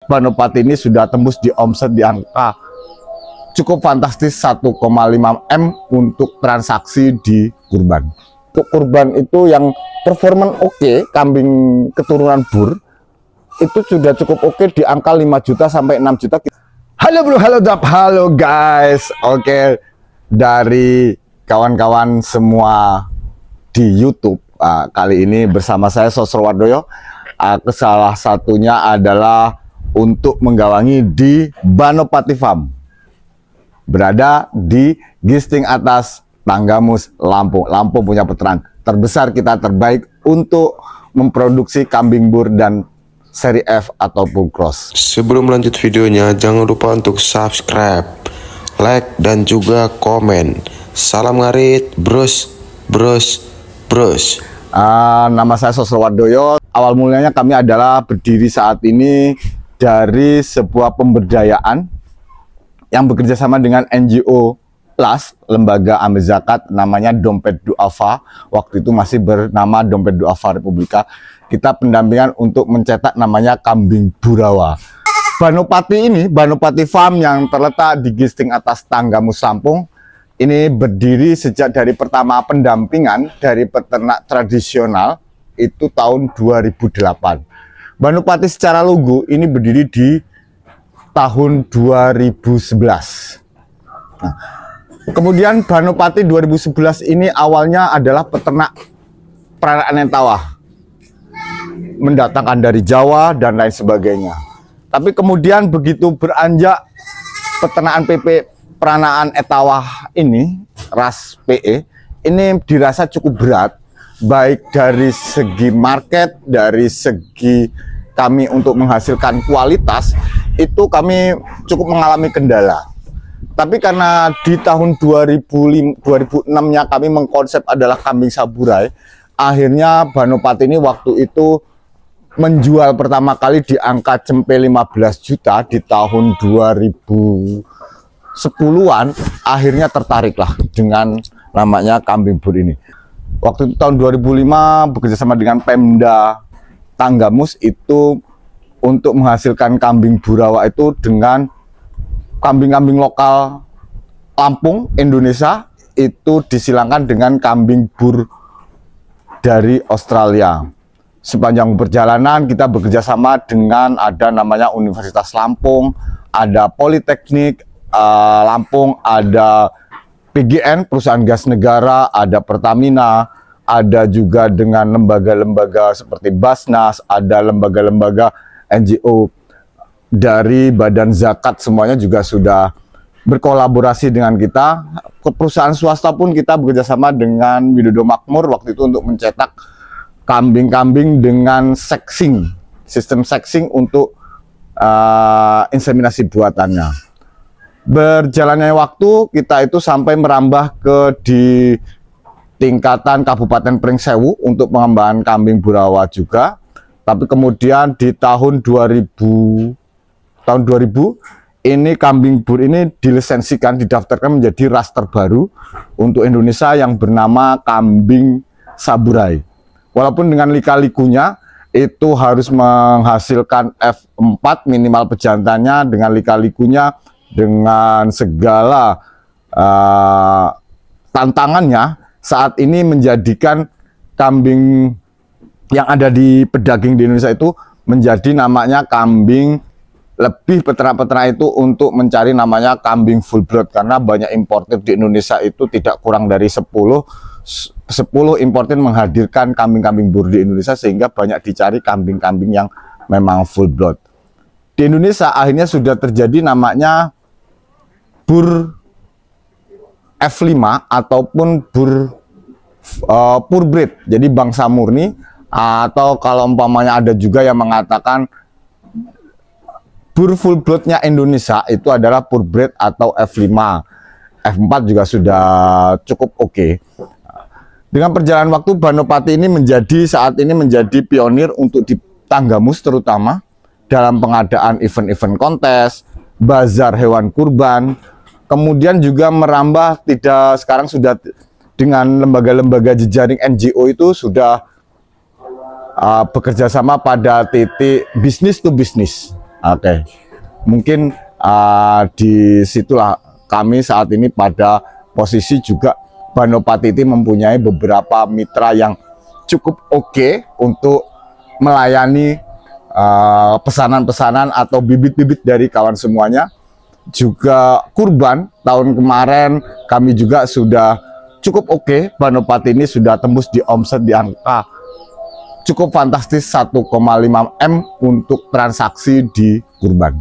Banopati ini sudah tembus di omset di angka cukup fantastis 1,5 M untuk transaksi di kurban. Untuk kurban itu yang performan oke, kambing keturunan Bur itu sudah cukup oke di angka 5 juta sampai 6 juta. Halo bro, halo dap, halo guys. Oke, dari kawan-kawan semua di YouTube, kali ini bersama saya Sosrowardoyo. Salah satunya adalah untuk menggawangi di Banopati Farm, berada di Gisting Atas, Tanggamus, Lampung. Lampung punya peternak terbesar kita, terbaik untuk memproduksi kambing Bur dan seri F ataupun cross. Sebelum lanjut videonya, jangan lupa untuk subscribe, like, dan juga komen. Salam ngarit, bros. Nama saya Sosrowardoyo. Awal mulanya kami adalah berdiri saat ini dari sebuah pemberdayaan yang bekerja sama dengan NGO Plus, lembaga amil zakat, namanya Dompet Duafa. Waktu itu masih bernama Dompet Duafa Republika. Kita pendampingan untuk mencetak namanya kambing Burawa. Banopati ini, Banopati Farm yang terletak di Gisting Atas, Tanggamus, Lampung, ini berdiri sejak dari pertama pendampingan dari peternak tradisional itu tahun 2008. Banopati secara logo ini berdiri di tahun 2011. Nah, kemudian Banopati 2011 ini awalnya adalah peternak peranaan Entawa, mendatangkan dari Jawa dan lain sebagainya. Tapi kemudian begitu beranjak peternakan PP peranaan Etawa ini, ras PE, ini dirasa cukup berat, baik dari segi market, dari segi kami untuk menghasilkan kualitas, itu kami cukup mengalami kendala. Tapi karena di tahun 2006-nya kami mengkonsep adalah kambing saburai, akhirnya Banopati ini waktu itu menjual pertama kali di angka cempe 15 juta di tahun 2010-an, akhirnya tertariklah dengan namanya kambing Bur ini. Waktu itu tahun 2005 bekerjasama dengan Pemda Tanggamus itu untuk menghasilkan kambing Burawa itu dengan kambing-kambing lokal Lampung, Indonesia, itu disilangkan dengan kambing Bur dari Australia. Sepanjang perjalanan kita bekerjasama dengan ada namanya Universitas Lampung, ada Politeknik Lampung, ada PGN, perusahaan gas negara, ada Pertamina, ada juga dengan lembaga-lembaga seperti Basnas, ada lembaga-lembaga NGO dari Badan Zakat, semuanya juga sudah berkolaborasi dengan kita. Ke perusahaan swasta pun kita bekerjasama dengan Widodo Makmur waktu itu untuk mencetak kambing-kambing dengan sexing, sistem sexing untuk inseminasi buatannya. Berjalannya waktu, kita itu sampai merambah ke di tingkatan Kabupaten Pringsewu untuk pengembangan kambing Burawa juga. Tapi kemudian di tahun 2000 ini kambing Bur ini dilisensikan, didaftarkan menjadi ras terbaru untuk Indonesia yang bernama kambing saburai. Walaupun dengan lika-likunya itu harus menghasilkan F4 minimal pejantannya, dengan lika-likunya, dengan segala tantangannya, saat ini menjadikan kambing yang ada di pedaging di Indonesia itu menjadi namanya kambing, lebih peternak-peternak itu untuk mencari namanya kambing full blood, karena banyak importer di Indonesia itu tidak kurang dari 10 importer menghadirkan kambing-kambing Bur di Indonesia, sehingga banyak dicari kambing-kambing yang memang full blood. Di Indonesia akhirnya sudah terjadi namanya Bur F5 ataupun Bur purebred, jadi bangsa murni, atau kalau umpamanya ada juga yang mengatakan Bur full bloodnya Indonesia itu adalah purebred atau F5. F4 juga sudah cukup oke. Dengan perjalanan waktu, Banopati ini saat ini menjadi pionir untuk di Tanggamus, terutama dalam pengadaan event-event kontes, bazar hewan kurban. Kemudian juga merambah, sekarang sudah dengan lembaga-lembaga jejaring NGO itu sudah bekerja sama pada titik bisnis to bisnis. Oke, mungkin disitulah kami saat ini pada posisi juga Banopati ini mempunyai beberapa mitra yang cukup oke untuk melayani pesanan-pesanan atau bibit-bibit dari kawan semuanya. Juga kurban tahun kemarin kami juga sudah cukup oke. Banopati ini sudah tembus di omset di angka cukup fantastis 1,5 M untuk transaksi di kurban.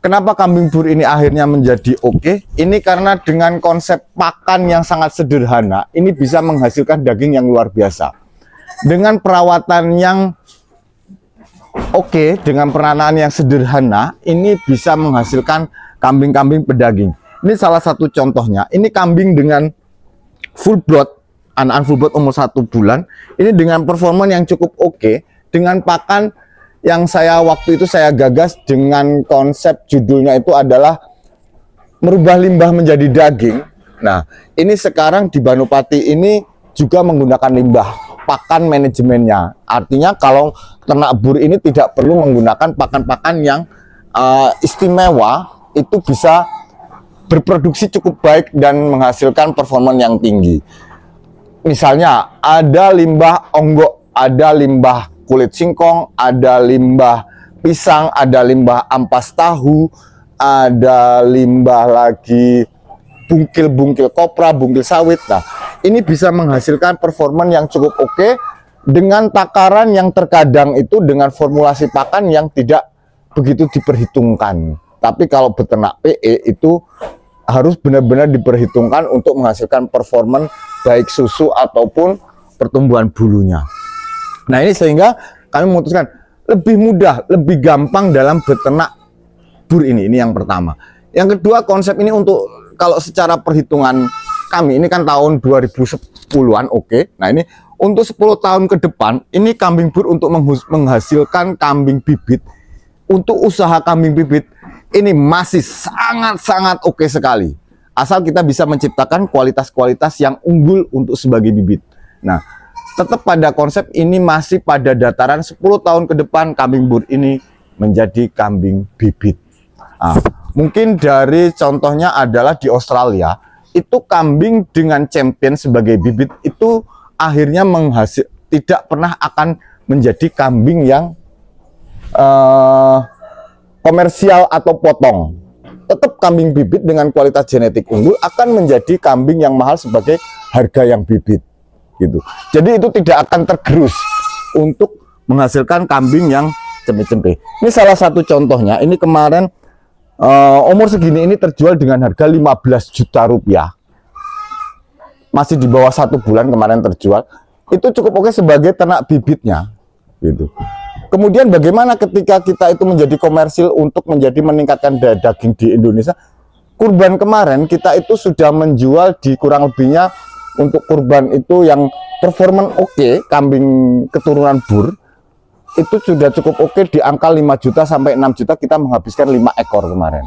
Kenapa kambing bur ini akhirnya menjadi oke? Ini karena dengan konsep pakan yang sangat sederhana, ini bisa menghasilkan daging yang luar biasa. Dengan perawatan yang oke, dengan peranaan yang sederhana, ini bisa menghasilkan kambing-kambing pedaging. Ini salah satu contohnya. Ini kambing dengan full blood, anak full blood umur 1 bulan. Ini dengan performa yang cukup oke, dengan pakan yang waktu itu saya gagas dengan konsep judulnya itu adalah merubah limbah menjadi daging. Nah, ini sekarang di Banopati ini juga menggunakan limbah pakan manajemennya. Artinya kalau ternak bur ini tidak perlu menggunakan pakan-pakan yang istimewa, itu bisa berproduksi cukup baik dan menghasilkan performa yang tinggi. Misalnya ada limbah onggok, ada limbah kulit singkong, ada limbah pisang, ada limbah ampas tahu, ada limbah lagi bungkil-bungkil kopra, bungkil sawit. Nah, ini bisa menghasilkan performa yang cukup oke dengan takaran yang terkadang itu dengan formulasi pakan yang tidak begitu diperhitungkan. Tapi kalau beternak PE itu harus benar-benar diperhitungkan untuk menghasilkan performa baik susu ataupun pertumbuhan bulunya. Nah, ini sehingga kami memutuskan lebih mudah, lebih gampang dalam beternak bur ini. Ini yang pertama. Yang kedua, konsep ini untuk kalau secara perhitungan kami ini kan tahun 2010-an oke. Nah, ini untuk 10 tahun ke depan ini kambing bur untuk menghasilkan kambing bibit, untuk usaha kambing bibit ini masih sangat-sangat oke sekali. Asal kita bisa menciptakan kualitas-kualitas yang unggul untuk sebagai bibit. Nah, tetap pada konsep ini masih pada dataran 10 tahun ke depan kambing bur ini menjadi kambing bibit. Nah, mungkin dari contohnya adalah di Australia, itu kambing dengan champion sebagai bibit itu akhirnya tidak pernah akan menjadi kambing yang komersial atau potong. Tetap kambing bibit dengan kualitas genetik unggul akan menjadi kambing yang mahal sebagai harga yang bibit gitu. Jadi itu tidak akan tergerus untuk menghasilkan kambing yang cempe-cempe. Ini salah satu contohnya. Ini kemarin umur segini ini terjual dengan harga 15 juta rupiah. Masih di bawah 1 bulan kemarin terjual. Itu cukup oke sebagai ternak bibitnya gitu. Kemudian bagaimana ketika kita itu menjadi komersil untuk meningkatkan daging di Indonesia? Kurban kemarin kita itu sudah menjual di kurang lebihnya untuk kurban itu yang performan oke, kambing keturunan bur itu sudah cukup oke di angka 5 juta sampai 6 juta kita menghabiskan 5 ekor kemarin.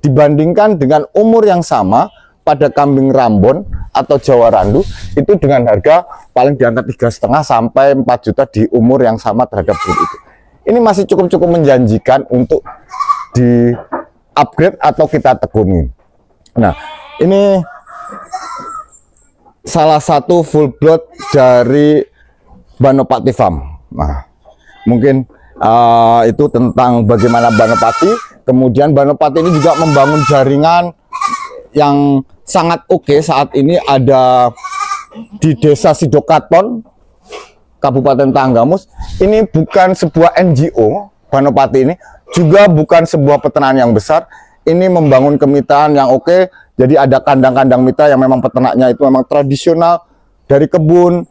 Dibandingkan dengan umur yang sama pada kambing Rambon atau Jawa Randu itu dengan harga paling di angka 3,5 sampai 4 juta di umur yang sama terhadap bur itu. Ini masih cukup menjanjikan untuk di upgrade atau kita tekuni. Nah, ini salah satu full blood dari Banopati Farm. Nah, mungkin itu tentang bagaimana Banopati. Kemudian Banopati ini juga membangun jaringan yang sangat oke saat ini ada di Desa Sidokaton, Kabupaten Tanggamus. Ini bukan sebuah NGO, Banopati ini juga bukan sebuah peternakan yang besar. Ini membangun kemitraan yang oke. Jadi ada kandang-kandang mitra yang memang peternaknya itu memang tradisional dari kebun,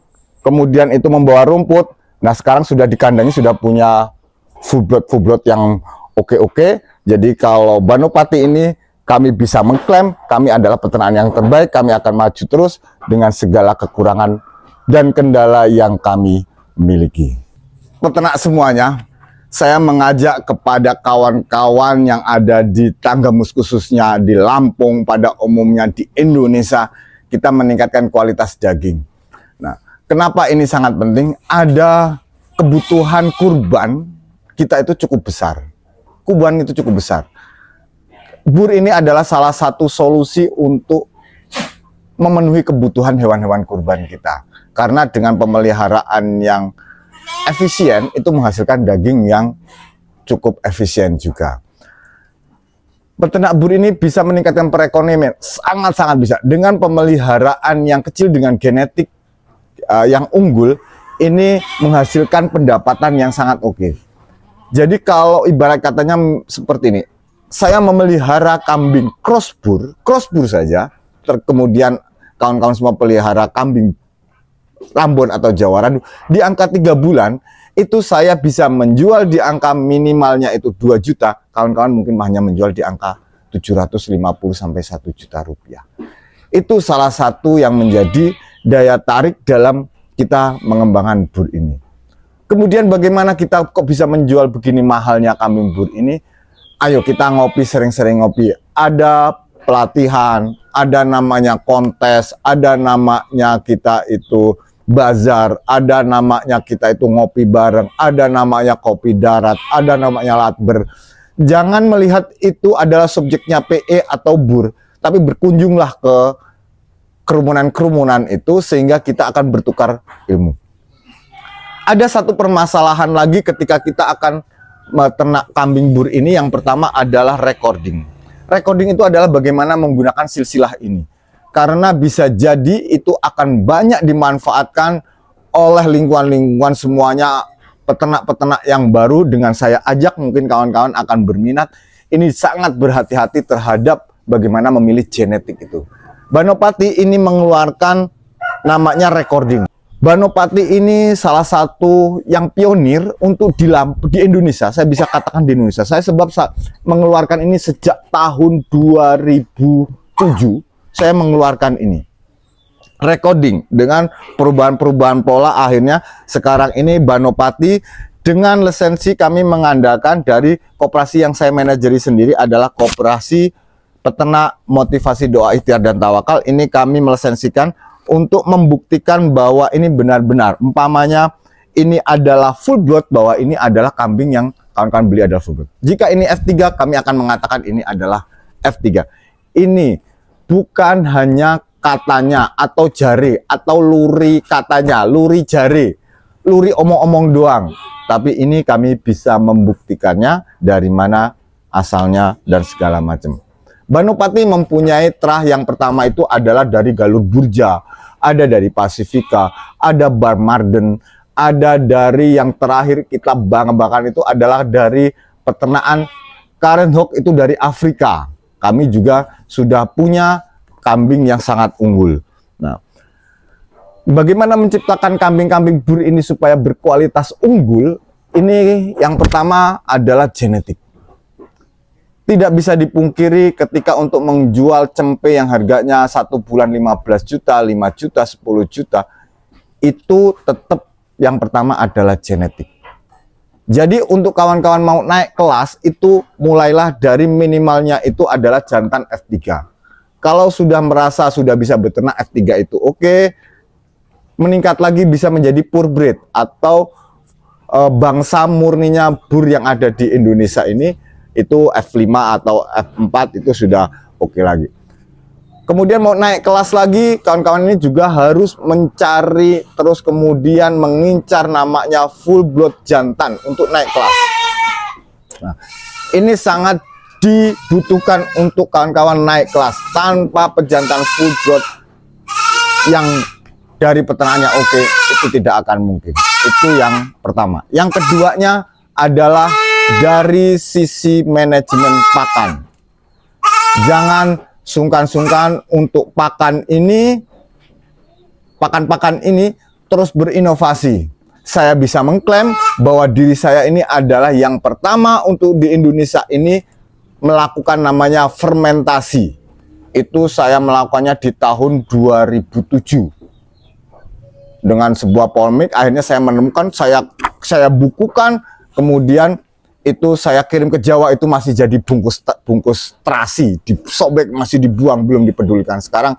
kemudian itu membawa rumput. Nah, sekarang sudah di kandangnya sudah punya full blood yang oke. Jadi kalau Banopati ini kami bisa mengklaim kami adalah peternakan yang terbaik, kami akan maju terus dengan segala kekurangan dan kendala yang kami miliki. Peternak semuanya, saya mengajak kepada kawan-kawan yang ada di Tanggamus khususnya di Lampung pada umumnya di Indonesia, kita meningkatkan kualitas daging. Nah, kenapa ini sangat penting? Ada kebutuhan kurban kita itu cukup besar. kuburan itu cukup besar. Bur ini adalah salah satu solusi untuk memenuhi kebutuhan hewan-hewan kurban kita. Karena dengan pemeliharaan yang efisien itu menghasilkan daging yang cukup efisien juga. Peternak bur ini bisa meningkatkan perekonomian, sangat-sangat bisa. Dengan pemeliharaan yang kecil dengan genetik yang unggul, ini menghasilkan pendapatan yang sangat oke. Jadi kalau ibarat katanya seperti ini, saya memelihara kambing cross bur saja, kemudian kawan-kawan semua pelihara kambing Rambon atau Jawa Randu, di angka 3 bulan, itu saya bisa menjual di angka minimalnya itu 2 juta, kawan-kawan mungkin hanya menjual di angka 750 sampai 1 juta rupiah. Itu salah satu yang menjadi daya tarik dalam kita mengembangkan bur ini. Kemudian bagaimana kita kok bisa menjual begini mahalnya kambing bur ini? Ayo kita ngopi, sering-sering ngopi. Ada pelatihan, ada namanya kontes, ada namanya kita itu bazar, ada namanya kita itu ngopi bareng, ada namanya kopi darat, ada namanya latber. Jangan melihat itu adalah subjeknya PE atau bur, tapi berkunjunglah ke kerumunan-kerumunan itu sehingga kita akan bertukar ilmu. Ada satu permasalahan lagi ketika kita akan ternak kambing bur ini. Yang pertama adalah recording. Recording itu adalah bagaimana menggunakan silsilah ini. Karena bisa jadi itu akan banyak dimanfaatkan oleh lingkungan-lingkungan semuanya, peternak-peternak yang baru. Dengan saya ajak mungkin kawan-kawan akan berminat. Ini sangat berhati-hati terhadap bagaimana memilih genetik itu. Banopati ini mengeluarkan namanya recording. Banopati ini salah satu yang pionir untuk di Indonesia. Saya bisa katakan di Indonesia. Saya mengeluarkan ini sejak tahun 2007. Saya mengeluarkan ini. Recording dengan perubahan-perubahan pola, akhirnya sekarang ini Banopati dengan lisensi kami mengandalkan dari koperasi yang saya manajeri sendiri adalah Koperasi Peternak Motivasi Doa Ikhtiar dan Tawakal. Ini kami melisensikan untuk membuktikan bahwa ini benar-benar, umpamanya ini adalah full blood, bahwa ini adalah kambing yang kawan-kawan beli adalah full blood. Jika ini F3, kami akan mengatakan ini adalah F3. Ini bukan hanya katanya atau jari atau luri katanya, luri jari, luri omong-omong doang. Tapi ini kami bisa membuktikannya dari mana asalnya dan segala macam. Banopati mempunyai terah yang pertama itu adalah dari Galur Burja, ada dari Pasifika, ada Barmarden, ada dari yang terakhir kita banggakan itu adalah dari peternakan Karen Hoek, itu dari Afrika. Kami juga sudah punya kambing yang sangat unggul. Nah, bagaimana menciptakan kambing-kambing bur ini supaya berkualitas unggul? Ini yang pertama adalah genetik. Tidak bisa dipungkiri ketika untuk menjual cempe yang harganya 1 bulan 15 juta, 5 juta, 10 juta, itu tetap yang pertama adalah genetik. Jadi untuk kawan-kawan mau naik kelas itu mulailah dari minimalnya itu adalah jantan F3. Kalau sudah merasa sudah bisa beternak F3 itu oke, meningkat lagi bisa menjadi purebred atau bangsa murninya bur yang ada di Indonesia ini. Itu F5 atau F4 itu sudah oke lagi. Kemudian mau naik kelas lagi, kawan-kawan ini juga harus mencari terus kemudian mengincar namanya full blood jantan untuk naik kelas. Nah, ini sangat dibutuhkan untuk kawan-kawan naik kelas. Tanpa pejantan full blood yang dari peternaknya oke, itu tidak akan mungkin. Itu yang pertama. Yang keduanya adalah dari sisi manajemen pakan. Jangan sungkan-sungkan untuk pakan ini, pakan-pakan ini terus berinovasi. Saya bisa mengklaim bahwa diri saya ini adalah yang pertama untuk di Indonesia ini melakukan namanya fermentasi. Itu saya melakukannya di tahun 2007. Dengan sebuah polemik, akhirnya saya menemukan, saya bukukan, kemudian itu saya kirim ke Jawa, itu masih jadi bungkus terasi, disobek, masih dibuang, belum dipedulikan. Sekarang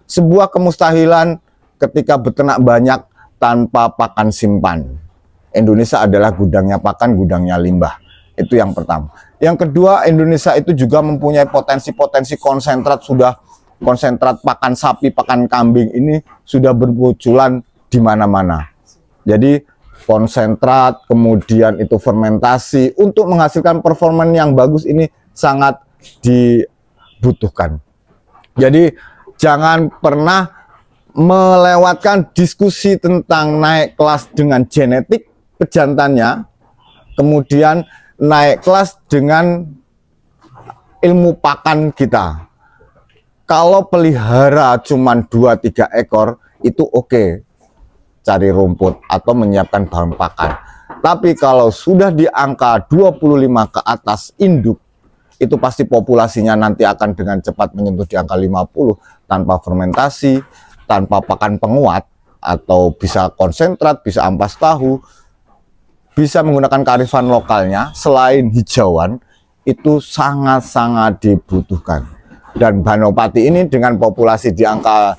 sebuah kemustahilan ketika beternak banyak tanpa pakan simpan. Indonesia adalah gudangnya pakan, gudangnya limbah. Itu yang pertama. Yang kedua, Indonesia itu juga mempunyai potensi-potensi konsentrat pakan sapi, pakan kambing ini sudah bermunculan di mana-mana. Jadi konsentrat, kemudian itu fermentasi untuk menghasilkan performa yang bagus ini sangat dibutuhkan. Jadi jangan pernah melewatkan diskusi tentang naik kelas dengan genetik pejantannya, kemudian naik kelas dengan ilmu pakan kita. Kalau pelihara cuma 2-3 ekor itu oke, cari rumput atau menyiapkan bahan pakan. Tapi kalau sudah di angka 25 ke atas induk, itu pasti populasinya nanti akan dengan cepat menyentuh di angka 50 tanpa fermentasi, tanpa pakan penguat, atau bisa konsentrat, bisa ampas tahu, bisa menggunakan kearifan lokalnya. Selain hijauan itu sangat-sangat dibutuhkan. Dan Banopati ini dengan populasi di angka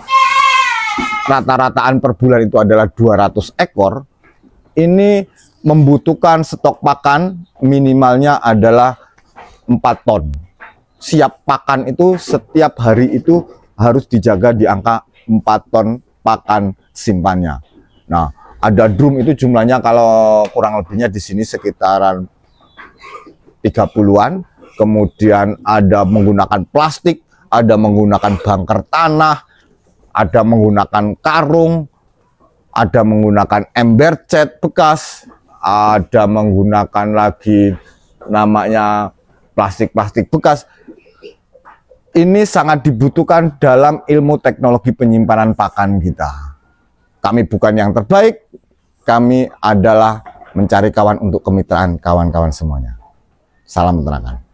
rata-rataan per bulan itu adalah 200 ekor, ini membutuhkan stok pakan minimalnya adalah 4 ton. Siap pakan itu setiap hari itu harus dijaga di angka 4 ton pakan simpannya. Nah, ada drum itu jumlahnya kalau kurang lebihnya di sini sekitaran 30-an. Kemudian ada menggunakan plastik, ada menggunakan bangker tanah, ada menggunakan karung, ada menggunakan ember cat bekas, ada menggunakan lagi namanya plastik-plastik bekas. Ini sangat dibutuhkan dalam ilmu teknologi penyimpanan pakan kita. Kami bukan yang terbaik, kami adalah mencari kawan untuk kemitraan kawan-kawan semuanya. Salam peternakan.